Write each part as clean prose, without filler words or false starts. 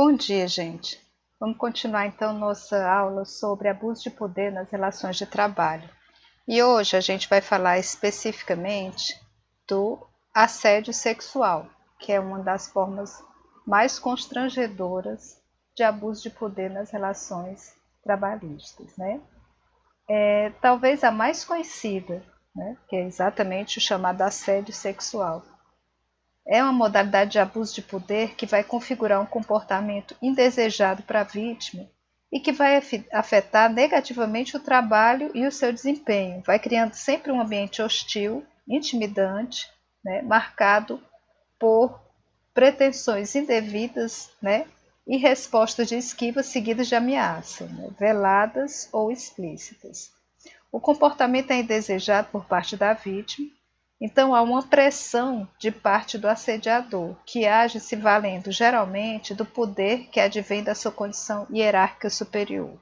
Bom dia, gente. Vamos continuar então nossa aula sobre abuso de poder nas relações de trabalho. E hoje a gente vai falar especificamente do assédio sexual, que é uma das formas mais constrangedoras de abuso de poder nas relações trabalhistas, né? Talvez a mais conhecida, né? Que é exatamente o chamado assédio sexual. É uma modalidade de abuso de poder que vai configurar um comportamento indesejado para a vítima e que vai afetar negativamente o trabalho e o seu desempenho. Vai criando sempre um ambiente hostil, intimidante, né, marcado por pretensões indevidas, né, e respostas de esquiva seguidas de ameaça, né, veladas ou explícitas. O comportamento é indesejado por parte da vítima. Então, há uma pressão de parte do assediador, que age se valendo geralmente do poder que advém da sua condição hierárquica superior.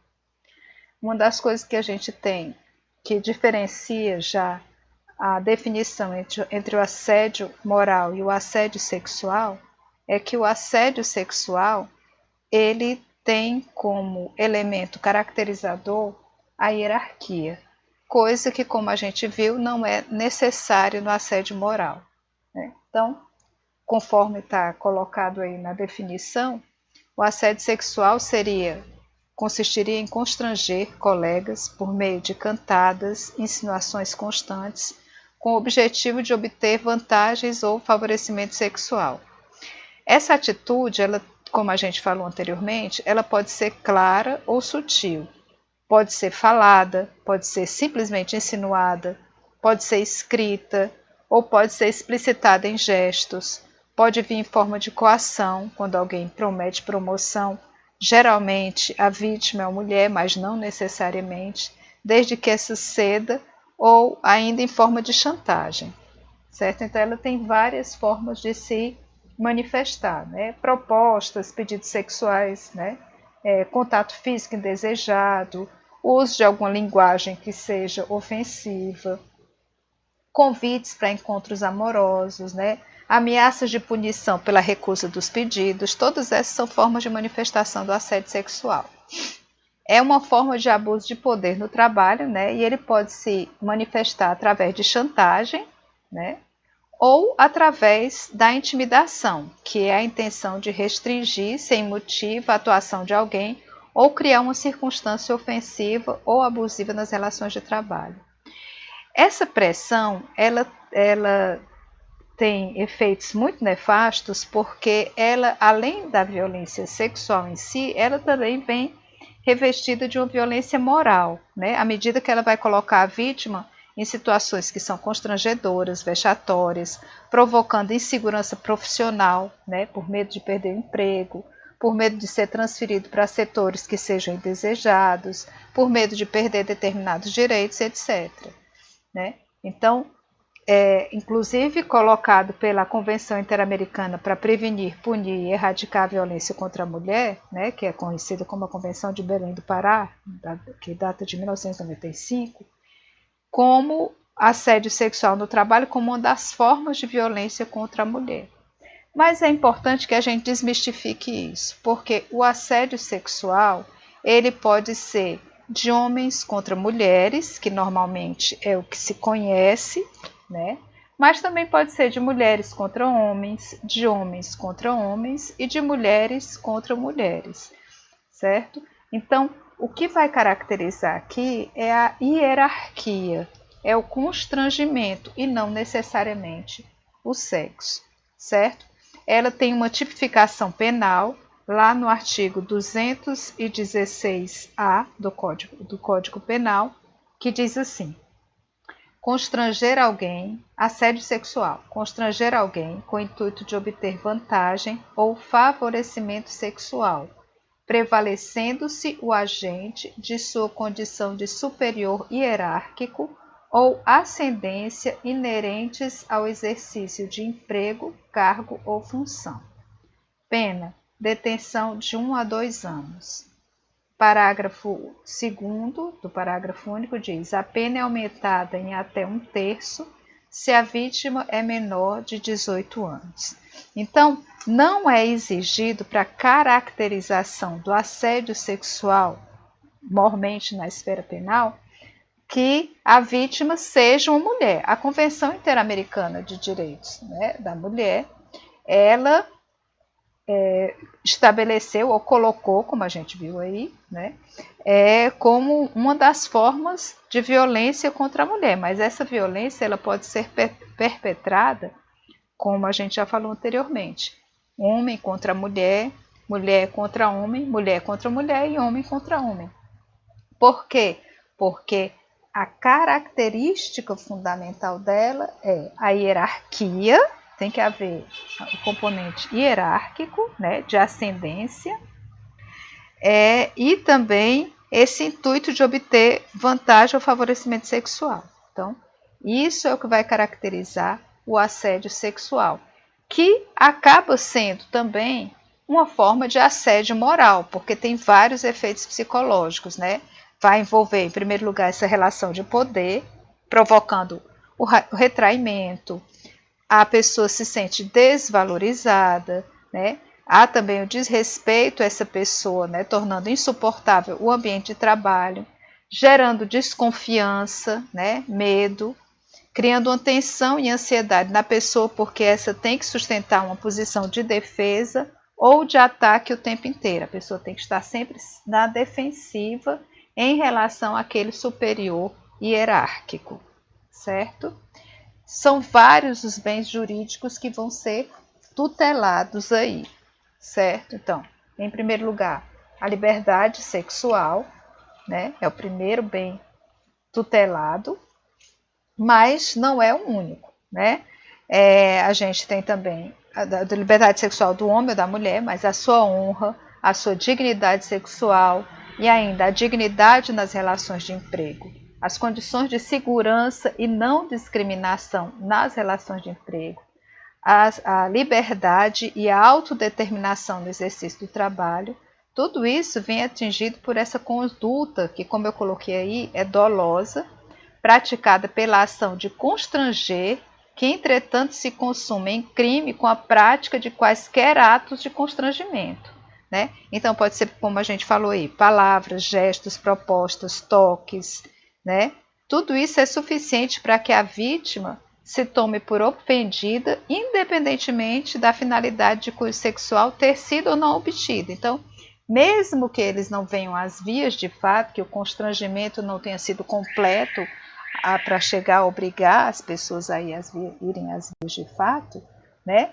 Uma das coisas que a gente tem que diferencia já a definição entre o assédio moral e o assédio sexual é que o assédio sexual ele tem como elemento caracterizador a hierarquia, coisa que, como a gente viu, não é necessário no assédio moral, né? Então, conforme está colocado aí na definição, o assédio sexual consistiria em constranger colegas por meio de cantadas, insinuações constantes, com o objetivo de obter vantagens ou favorecimento sexual. Essa atitude, ela, como a gente falou anteriormente, ela pode ser clara ou sutil. Pode ser falada, pode ser simplesmente insinuada, pode ser escrita ou pode ser explicitada em gestos, pode vir em forma de coação, quando alguém promete promoção. Geralmente a vítima é a mulher, mas não necessariamente, desde que essa ceda, ou ainda em forma de chantagem, certo? Então ela tem várias formas de se manifestar, né? Propostas, pedidos sexuais, né? Contato físico indesejado, uso de alguma linguagem que seja ofensiva, convites para encontros amorosos, né? Ameaças de punição pela recusa dos pedidos, todas essas são formas de manifestação do assédio sexual. É uma forma de abuso de poder no trabalho, né? E ele pode se manifestar através de chantagem, né? Ou através da intimidação, que é a intenção de restringir sem motivo a atuação de alguém ou criar uma circunstância ofensiva ou abusiva nas relações de trabalho. Essa pressão, ela tem efeitos muito nefastos porque ela, além da violência sexual em si, ela também vem revestida de uma violência moral, né? À medida que ela vai colocar a vítima em situações que são constrangedoras, vexatórias, provocando insegurança profissional, né? Por medo de perder o emprego, por medo de ser transferido para setores que sejam indesejados, por medo de perder determinados direitos, etc., né? Então, inclusive colocado pela Convenção Interamericana para prevenir, punir e erradicar a violência contra a mulher, né, que é conhecida como a Convenção de Belém do Pará, que data de 1995, como assédio sexual no trabalho como uma das formas de violência contra a mulher. Mas é importante que a gente desmistifique isso, porque o assédio sexual ele pode ser de homens contra mulheres, que normalmente é o que se conhece, né? Mas também pode ser de mulheres contra homens, de homens contra homens e de mulheres contra mulheres, certo? Então, o que vai caracterizar aqui é a hierarquia, é o constrangimento e não necessariamente o sexo, certo? Ela tem uma tipificação penal lá no artigo 216-A do Código Penal, que diz assim: constranger alguém, assédio sexual, constranger alguém com o intuito de obter vantagem ou favorecimento sexual, prevalecendo-se o agente de sua condição de superior hierárquico ou ascendência inerentes ao exercício de emprego, cargo ou função. Pena: detenção de 1 a 2 anos. Parágrafo 2º do parágrafo único diz: a pena é aumentada em até 1/3 se a vítima é menor de 18 anos. Então, não é exigido para a caracterização do assédio sexual, mormente na esfera penal, que a vítima seja uma mulher. A Convenção Interamericana de Direitos, né, da Mulher, ela estabeleceu ou colocou, como a gente viu aí, né, como uma das formas de violência contra a mulher. Mas essa violência ela pode ser perpetrada, como a gente já falou anteriormente, homem contra mulher, mulher contra homem, mulher contra mulher e homem contra homem. Por quê? Porque a característica fundamental dela é a hierarquia, tem que haver o componente hierárquico, né, de ascendência, e também esse intuito de obter vantagem ou favorecimento sexual. Então, isso é o que vai caracterizar o assédio sexual, que acaba sendo também uma forma de assédio moral, porque tem vários efeitos psicológicos, né? Vai envolver, em primeiro lugar, essa relação de poder, provocando o retraimento, a pessoa se sente desvalorizada, né? Há também o desrespeito a essa pessoa, né? Tornando insuportável o ambiente de trabalho, gerando desconfiança, né? Medo, criando uma tensão e ansiedade na pessoa, porque essa tem que sustentar uma posição de defesa ou de ataque o tempo inteiro. A pessoa tem que estar sempre na defensiva em relação àquele superior hierárquico, certo? São vários os bens jurídicos que vão ser tutelados aí, certo? Então, em primeiro lugar, a liberdade sexual, né? É o primeiro bem tutelado, mas não é o único, né? A gente tem também a liberdade sexual do homem ou da mulher, mas a sua honra, a sua dignidade sexual e ainda a dignidade nas relações de emprego, as condições de segurança e não discriminação nas relações de emprego, a liberdade e a autodeterminação no exercício do trabalho, tudo isso vem atingido por essa conduta que, como eu coloquei aí, é dolosa, praticada pela ação de constranger, que entretanto se consuma em crime com a prática de quaisquer atos de constrangimento, né? Então pode ser, como a gente falou aí, palavras, gestos, propostas, toques, né? Tudo isso é suficiente para que a vítima se tome por ofendida, independentemente da finalidade de cunho sexual ter sido ou não obtida. Então, mesmo que eles não venham às vias de fato, que o constrangimento não tenha sido completo para chegar a obrigar as pessoas a irem às vias de fato, né?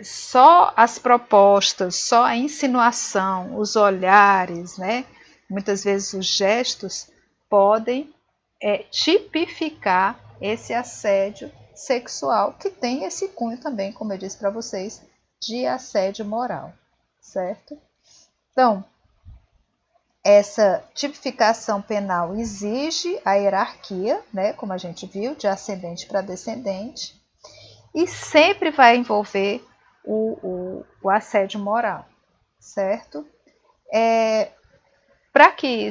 Só as propostas, só a insinuação, os olhares, né? Muitas vezes os gestos podem tipificar esse assédio sexual, que tem esse cunho também, como eu disse para vocês, de assédio moral, certo? Então, essa tipificação penal exige a hierarquia, né, como a gente viu, de ascendente para descendente, e sempre vai envolver o assédio moral, certo? Para que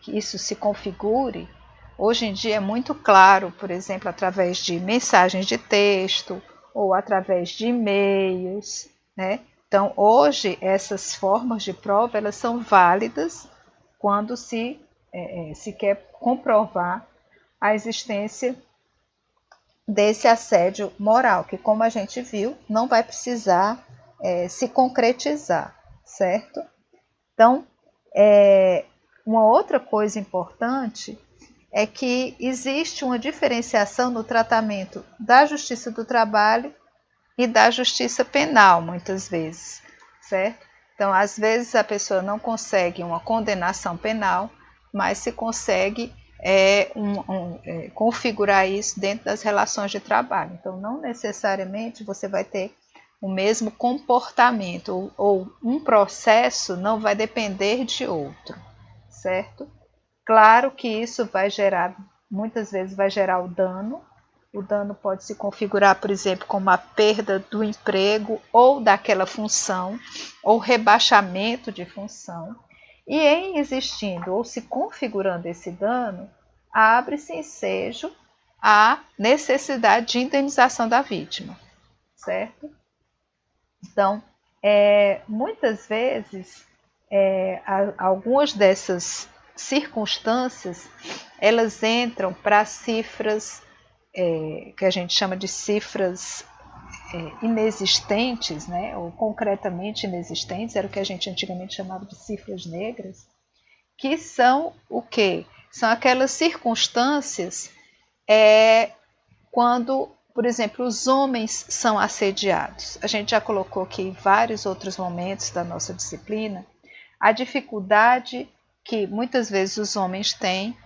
isso se configure, hoje em dia é muito claro, por exemplo, através de mensagens de texto ou através de e-mails, né? Então, hoje, essas formas de prova elas são válidas quando se quer comprovar a existência desse assédio moral, que, como a gente viu, não vai precisar se concretizar, certo? Então, uma outra coisa importante é que existe uma diferenciação no tratamento da justiça do trabalho e da justiça penal, muitas vezes, certo? Então, às vezes a pessoa não consegue uma condenação penal, mas se consegue configurar isso dentro das relações de trabalho. Então, não necessariamente você vai ter o mesmo comportamento, ou um processo não vai depender de outro, certo? Claro que isso vai gerar, muitas vezes vai gerar o dano. O dano pode se configurar, por exemplo, como a perda do emprego ou daquela função, ou rebaixamento de função. E em existindo ou se configurando esse dano, abre-se ensejo à necessidade de indenização da vítima, certo? Então, muitas vezes, algumas dessas circunstâncias, elas entram para cifras que a gente chama de cifras inexistentes, né? Ou concretamente inexistentes, era o que a gente antigamente chamava de cifras negras, que são o quê? São aquelas circunstâncias quando, por exemplo, os homens são assediados. A gente já colocou aqui em vários outros momentos da nossa disciplina a dificuldade que muitas vezes os homens têm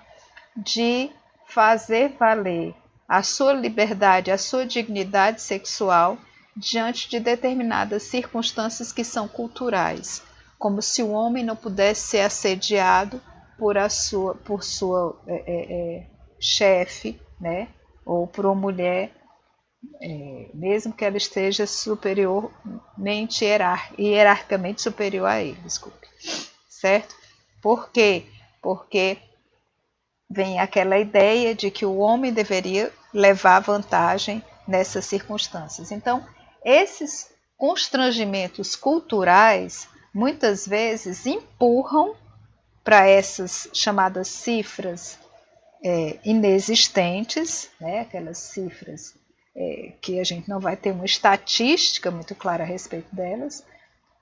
de fazer valer a sua liberdade, a sua dignidade sexual diante de determinadas circunstâncias que são culturais, como se o homem não pudesse ser assediado por sua chefe, né? Ou por uma mulher, mesmo que ela esteja superiormente, hierarquicamente superior a ele, desculpe, certo? Por quê? Porque vem aquela ideia de que o homem deveria levar vantagem nessas circunstâncias. Então, esses constrangimentos culturais muitas vezes empurram para essas chamadas cifras inexistentes, né? Aquelas cifras que a gente não vai ter uma estatística muito clara a respeito delas,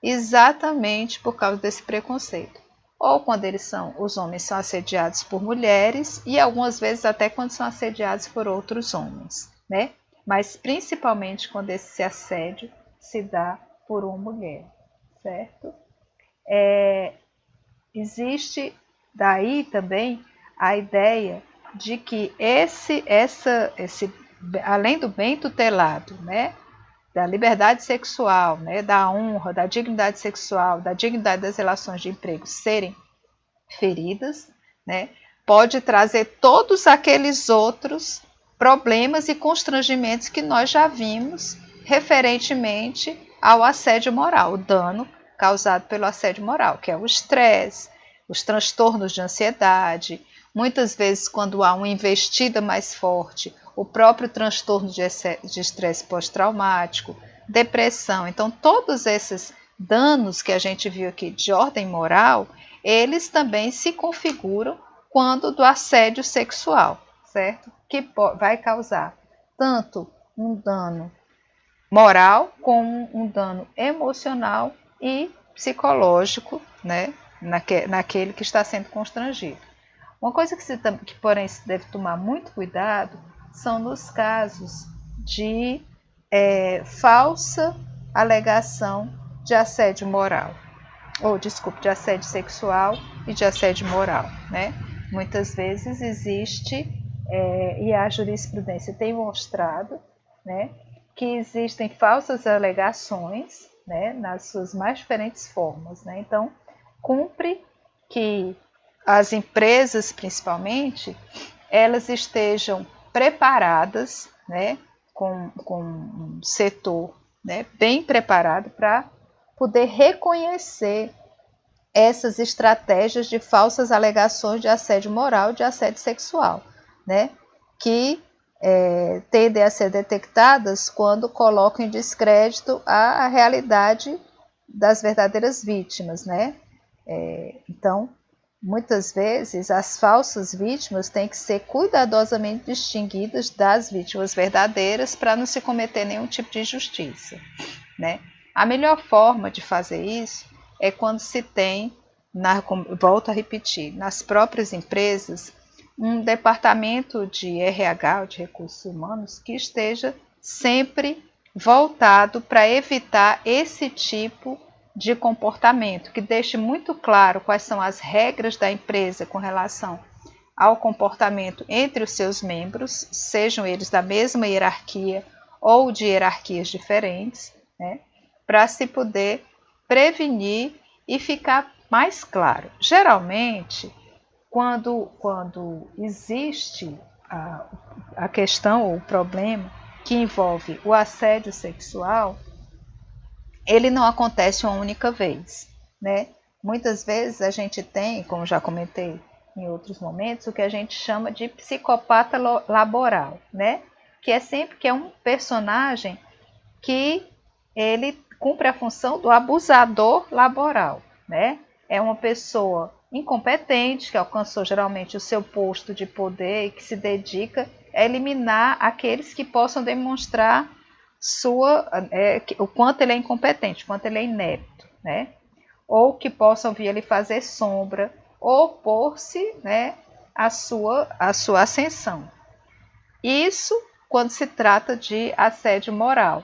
exatamente por causa desse preconceito. Ou quando os homens são assediados por mulheres e algumas vezes até quando são assediados por outros homens, né? Mas principalmente quando esse assédio se dá por uma mulher, certo? Existe daí também a ideia de que além do bem tutelado, né, da liberdade sexual, né, da honra, da dignidade sexual, da dignidade das relações de emprego serem feridas, né, pode trazer todos aqueles outros problemas e constrangimentos que nós já vimos referentemente ao assédio moral, o dano causado pelo assédio moral, que é o estresse, os transtornos de ansiedade, muitas vezes quando há uma investida mais forte, o próprio transtorno de estresse pós-traumático, depressão. Então, todos esses danos que a gente viu aqui de ordem moral, eles também se configuram quando do assédio sexual, certo? Que vai causar tanto um dano moral como um dano emocional e psicológico, né, naquele que está sendo constrangido. Uma coisa que porém se deve tomar muito cuidado são nos casos de falsa alegação de assédio moral, ou desculpe, de assédio sexual e de assédio moral, né? Muitas vezes existe, e a jurisprudência tem mostrado, né, que existem falsas alegações, né, nas suas mais diferentes formas, né? Então, cumpre que as empresas, principalmente, elas estejam preparadas, né, com um setor, né, bem preparado para poder reconhecer essas estratégias de falsas alegações de assédio moral, de assédio sexual, né, que tendem a ser detectadas quando colocam em descrédito a realidade das verdadeiras vítimas, né? Então, muitas vezes as falsas vítimas têm que ser cuidadosamente distinguidas das vítimas verdadeiras para não se cometer nenhum tipo de injustiça, né? A melhor forma de fazer isso é quando se tem, volto a repetir, nas próprias empresas, um departamento de RH, de recursos humanos, que esteja sempre voltado para evitar esse tipo de comportamento, que deixe muito claro quais são as regras da empresa com relação ao comportamento entre os seus membros, sejam eles da mesma hierarquia ou de hierarquias diferentes, né, para se poder prevenir e ficar mais claro. Geralmente, quando existe a questão ou o problema que envolve o assédio sexual, ele não acontece uma única vez, né? Muitas vezes a gente tem, como já comentei em outros momentos, o que a gente chama de psicopata laboral, né? Que é sempre que é um personagem que ele cumpre a função do abusador laboral, né? É uma pessoa incompetente que alcançou geralmente o seu posto de poder e que se dedica a eliminar aqueles que possam demonstrar o quanto ele é incompetente, o quanto ele é inepto, né? Ou que possam vir lhe fazer sombra, ou opor-se, né, à sua ascensão. Isso quando se trata de assédio moral.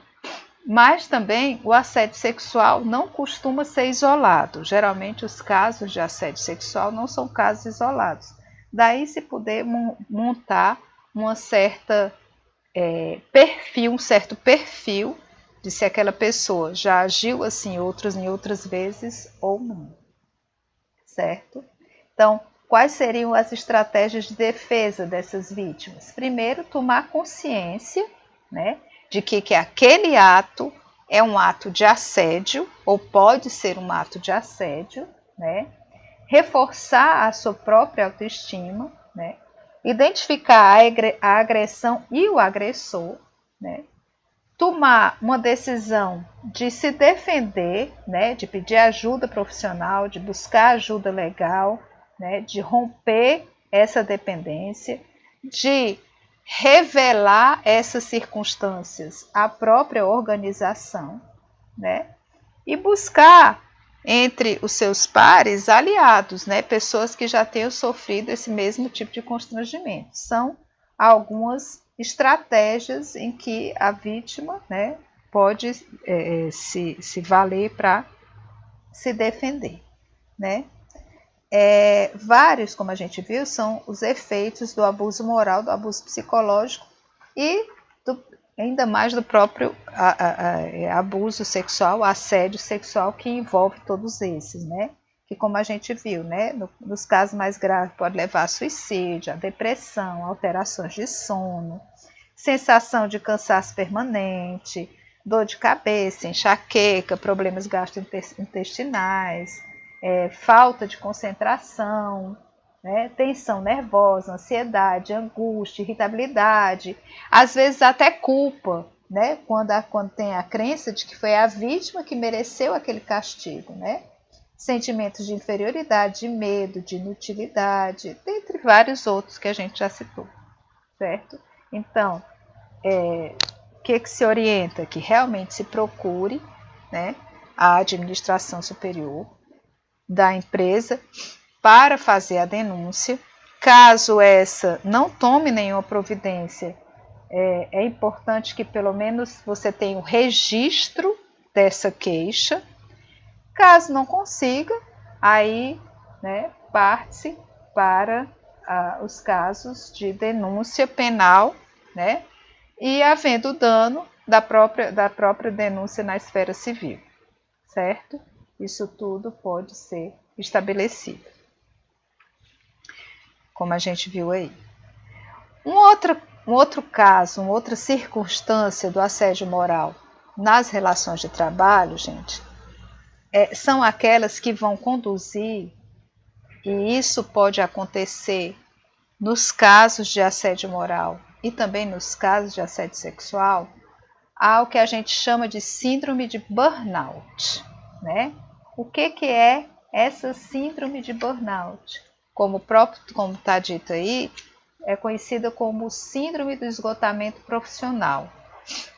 Mas também o assédio sexual não costuma ser isolado. Geralmente os casos de assédio sexual não são casos isolados. Daí se poder montar uma certa um certo perfil de se aquela pessoa já agiu assim em outras vezes ou não. Certo? Então, quais seriam as estratégias de defesa dessas vítimas? Primeiro, tomar consciência, né, de que aquele ato é um ato de assédio, ou pode ser um ato de assédio, né? Reforçar a sua própria autoestima, né? Identificar a agressão e o agressor, né? Tomar uma decisão de se defender, né? De pedir ajuda profissional, de buscar ajuda legal, né? De romper essa dependência, de revelar essas circunstâncias à própria organização, né? E buscar entre os seus pares aliados, né? Pessoas que já tenham sofrido esse mesmo tipo de constrangimento. São algumas estratégias em que a vítima, né, pode se valer para se defender, né? Vários, como a gente viu, são os efeitos do abuso moral, do abuso psicológico e ainda mais do próprio abuso sexual, assédio sexual, que envolve todos esses, né? Que como a gente viu, né, nos casos mais graves pode levar a suicídio, a depressão, alterações de sono, sensação de cansaço permanente, dor de cabeça, enxaqueca, problemas gastrointestinais, falta de concentração, né, tensão nervosa, ansiedade, angústia, irritabilidade, às vezes até culpa, né, quando tem a crença de que foi a vítima que mereceu aquele castigo, né? Sentimentos de inferioridade, de medo, de inutilidade, dentre vários outros que a gente já citou, certo? Então, o que se orienta? Que realmente se procure, né, a administração superior da empresa para fazer a denúncia. Caso essa não tome nenhuma providência, é importante que pelo menos você tenha o registro dessa queixa. Caso não consiga, aí, né, parte-se para os casos de denúncia penal, né, e havendo dano da própria denúncia na esfera civil, certo? Isso tudo pode ser estabelecido, como a gente viu aí. Um outro caso, uma outra circunstância do assédio moral nas relações de trabalho, gente, são aquelas que vão conduzir, e isso pode acontecer nos casos de assédio moral e também nos casos de assédio sexual, ao que a gente chama de síndrome de burnout, né? O que é essa síndrome de burnout? Como está dito aí, é conhecida como síndrome do esgotamento profissional.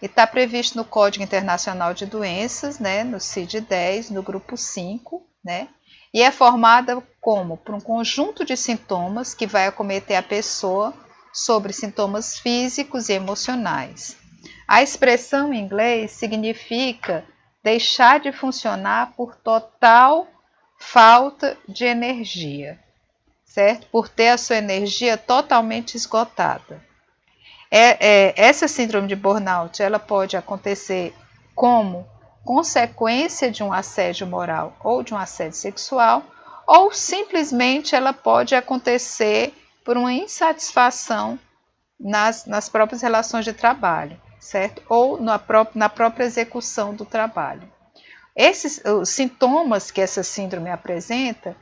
E está previsto no Código Internacional de Doenças, né, no CID-10, no grupo 5, né, e é formada por um conjunto de sintomas que vai acometer a pessoa sobre sintomas físicos e emocionais. A expressão em inglês significa deixar de funcionar por total falta de energia, certo? Por ter a sua energia totalmente esgotada. Essa síndrome de burnout, ela pode acontecer como consequência de um assédio moral ou de um assédio sexual, ou simplesmente ela pode acontecer por uma insatisfação nas próprias relações de trabalho, certo? Ou na própria execução do trabalho. Os sintomas que essa síndrome apresenta,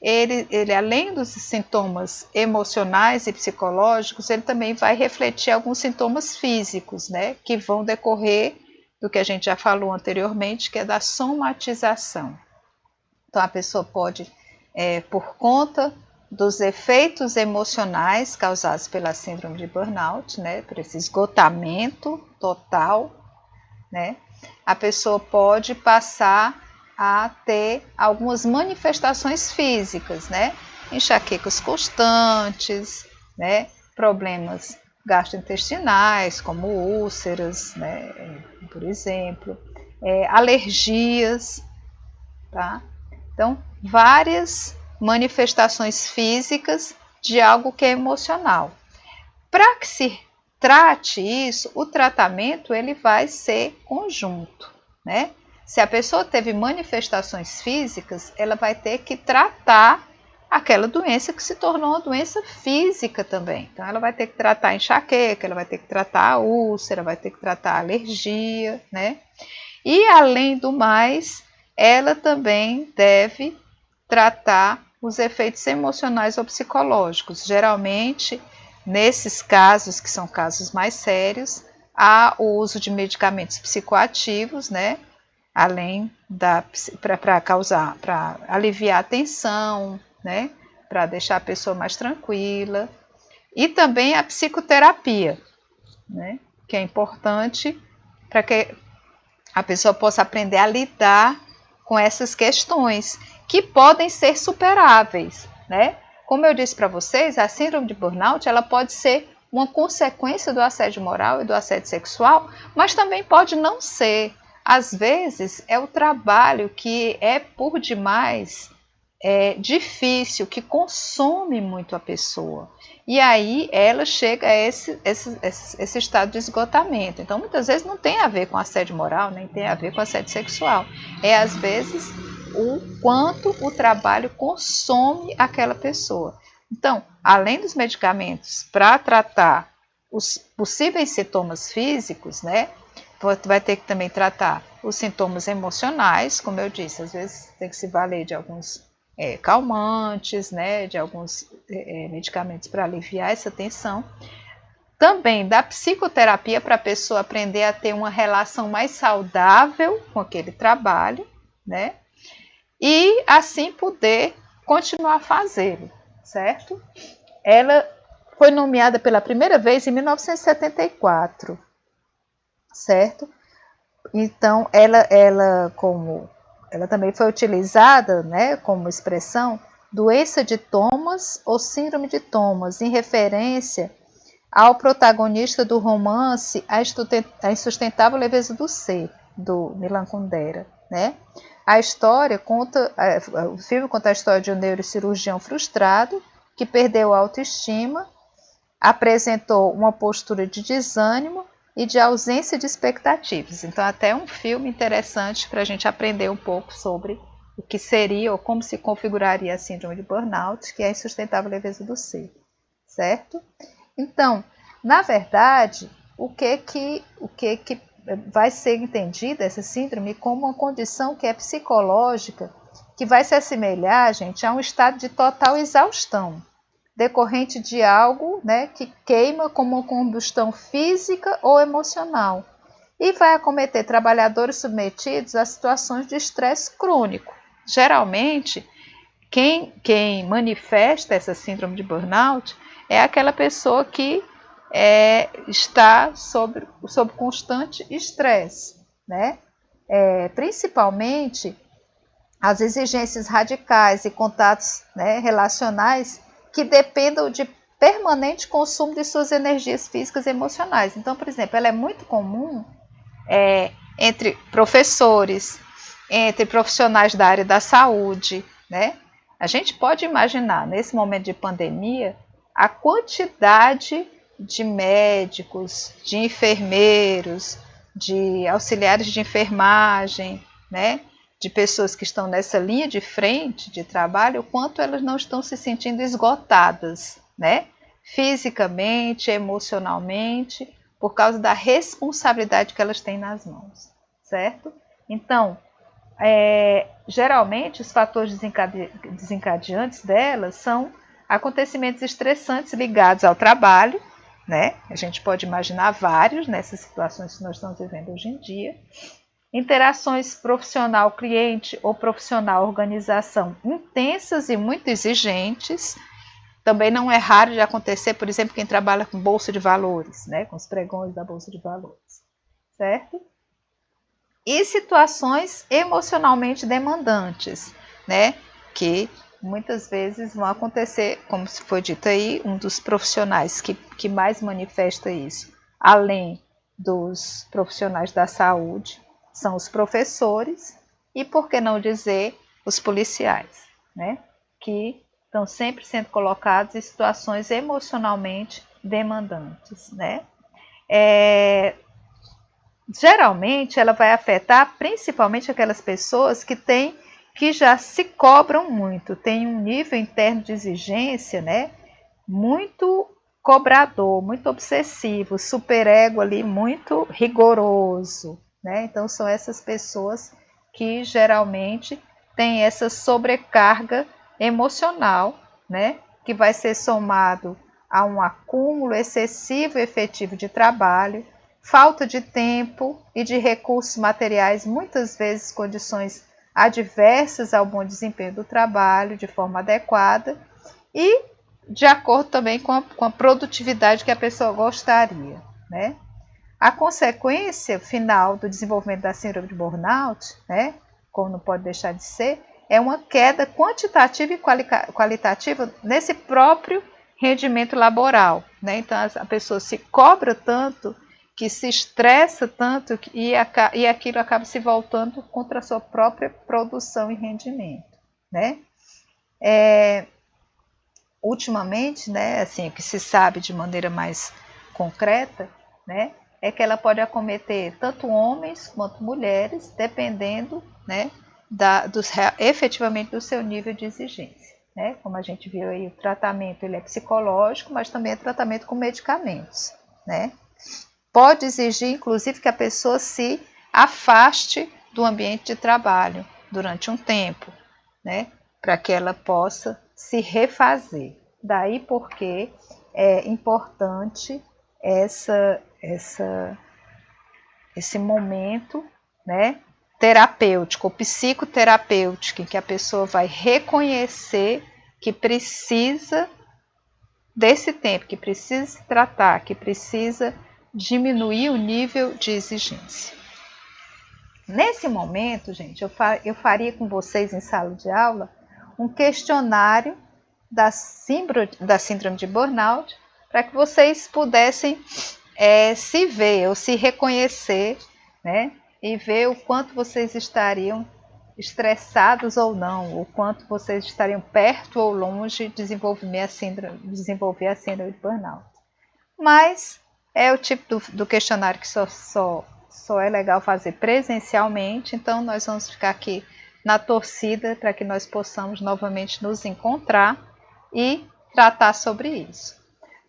ele além dos sintomas emocionais e psicológicos, ele também vai refletir alguns sintomas físicos, né, que vão decorrer do que a gente já falou anteriormente, que é da somatização. Então, a pessoa pode, por conta dos efeitos emocionais causados pela síndrome de burnout, né, por esse esgotamento total, né, a pessoa pode passar a ter algumas manifestações físicas, né, enxaquecas constantes, né, problemas gastrointestinais, como úlceras, né, por exemplo, alergias, tá? Então, várias manifestações físicas de algo que é emocional. Para que se trate isso, o tratamento ele vai ser conjunto, né? Se a pessoa teve manifestações físicas, ela vai ter que tratar aquela doença que se tornou uma doença física também. Então, ela vai ter que tratar a enxaqueca, ela vai ter que tratar a úlcera, vai ter que tratar a alergia, né? E, além do mais, ela também deve tratar os efeitos emocionais ou psicológicos. Geralmente, nesses casos, que são casos mais sérios, há o uso de medicamentos psicoativos, né? Além para aliviar a tensão, né? Para deixar a pessoa mais tranquila. E também a psicoterapia, né? Que é importante para que a pessoa possa aprender a lidar com essas questões que podem ser superáveis, né? Como eu disse para vocês, a síndrome de burnout ela pode ser uma consequência do assédio moral e do assédio sexual, mas também pode não ser. Às vezes é o trabalho que é por demais difícil, que consome muito a pessoa. E aí ela chega a esse estado de esgotamento. Então, muitas vezes não tem a ver com assédio moral, nem tem a ver com assédio sexual. É, às vezes, o quanto o trabalho consome aquela pessoa. Então, além dos medicamentos para tratar os possíveis sintomas físicos, né, vai ter que também tratar os sintomas emocionais, como eu disse, às vezes tem que se valer de alguns calmantes, né, de alguns medicamentos para aliviar essa tensão. Também da psicoterapia para a pessoa aprender a ter uma relação mais saudável com aquele trabalho, né, e assim poder continuar a fazê-lo, certo? Ela foi nomeada pela primeira vez em 1974, certo? Então, ela também foi utilizada, né, como expressão doença de Thomas ou síndrome de Thomas, em referência ao protagonista do romance A Insustentável Leveza do Ser, do Milan Kundera, né? O filme conta a história de um neurocirurgião frustrado que perdeu a autoestima, apresentou uma postura de desânimo e de ausência de expectativas. Então, até um filme interessante para a gente aprender um pouco sobre o que seria ou como se configuraria a síndrome de burnout, que é a insustentável leveza do ser, certo? Então, na verdade, o que vai ser entendida essa síndrome como uma condição que é psicológica, que vai se assemelhar, gente, a um estado de total exaustão, decorrente de algo, né, que queima como uma combustão física ou emocional e vai acometer trabalhadores submetidos a situações de estresse crônico. Geralmente, quem manifesta essa síndrome de burnout é aquela pessoa que está sob constante estresse, né? Principalmente as exigências radicais e contatos, né, relacionais que dependam de permanente consumo de suas energias físicas e emocionais. Então, por exemplo, ela é muito comum entre professores, entre profissionais da área da saúde, né? A gente pode imaginar, nesse momento de pandemia, a quantidade de médicos, de enfermeiros, de auxiliares de enfermagem, né? De pessoas que estão nessa linha de frente de trabalho, o quanto elas não estão se sentindo esgotadas, né? Fisicamente, emocionalmente, por causa da responsabilidade que elas têm nas mãos, certo? Então, geralmente os fatores desencadeantes delas são acontecimentos estressantes ligados ao trabalho né? A gente pode imaginar vários nessas situações que nós estamos vivendo hoje em dia. Interações profissional-cliente ou profissional-organização intensas e muito exigentes. Também não é raro de acontecer, por exemplo, quem trabalha com bolsa de valores, né? Com os pregões da bolsa de valores, certo? E situações emocionalmente demandantes, né? Que muitas vezes vão acontecer, como se foi dito aí, um dos profissionais que mais manifesta isso, além dos profissionais da saúde, são os professores e, por que não dizer, os policiais, né? Que estão sempre sendo colocados em situações emocionalmente demandantes, né? Geralmente ela vai afetar principalmente aquelas pessoas que já se cobram muito, tem um nível interno de exigência, né, muito cobrador, muito obsessivo, superego ali muito rigoroso, né? Então são essas pessoas que geralmente têm essa sobrecarga emocional, né, que vai ser somado a um acúmulo excessivo e efetivo de trabalho, falta de tempo e de recursos materiais, muitas vezes condições adversas ao bom desempenho do trabalho de forma adequada e de acordo também com a produtividade que a pessoa gostaria, né? A consequência final do desenvolvimento da síndrome de burnout, né, como não pode deixar de ser, é uma queda quantitativa e qualitativa nesse próprio rendimento laboral, né? Então a pessoa se cobra tanto, que se estressa tanto e aquilo acaba se voltando contra a sua própria produção e rendimento, né? Ultimamente, né, assim, o que se sabe de maneira mais concreta, né, é que ela pode acometer tanto homens quanto mulheres, dependendo, né, efetivamente do seu nível de exigência, né? Como a gente viu aí, o tratamento ele é psicológico, mas também é tratamento com medicamentos, né? Pode exigir, inclusive, que a pessoa se afaste do ambiente de trabalho durante um tempo, né? Para que ela possa se refazer. Daí porque é importante esse momento, né, terapêutico, psicoterapêutico, em que a pessoa vai reconhecer que precisa desse tempo, que precisa se tratar, que precisa diminuir o nível de exigência. Nesse momento, gente, eu faria com vocês em sala de aula um questionário da síndrome de burnout, para que vocês pudessem se ver ou se reconhecer, né, e ver o quanto vocês estariam estressados ou não, o quanto vocês estariam perto ou longe de desenvolver a síndrome de burnout. Mas é o tipo do questionário que só é legal fazer presencialmente, então nós vamos ficar aqui na torcida para que nós possamos novamente nos encontrar e tratar sobre isso.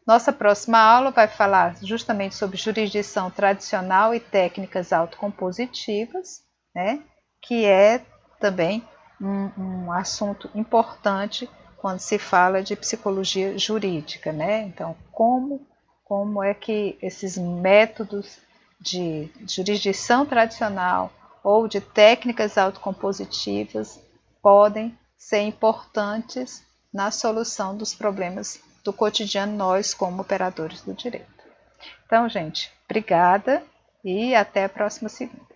Nossa próxima aula vai falar justamente sobre jurisdição tradicional e técnicas autocompositivas, né, que é também um assunto importante quando se fala de psicologia jurídica, né? Então, como é que esses métodos de jurisdição tradicional ou de técnicas autocompositivas podem ser importantes na solução dos problemas do cotidiano, nós como operadores do direito. Então, gente, obrigada e até a próxima segunda.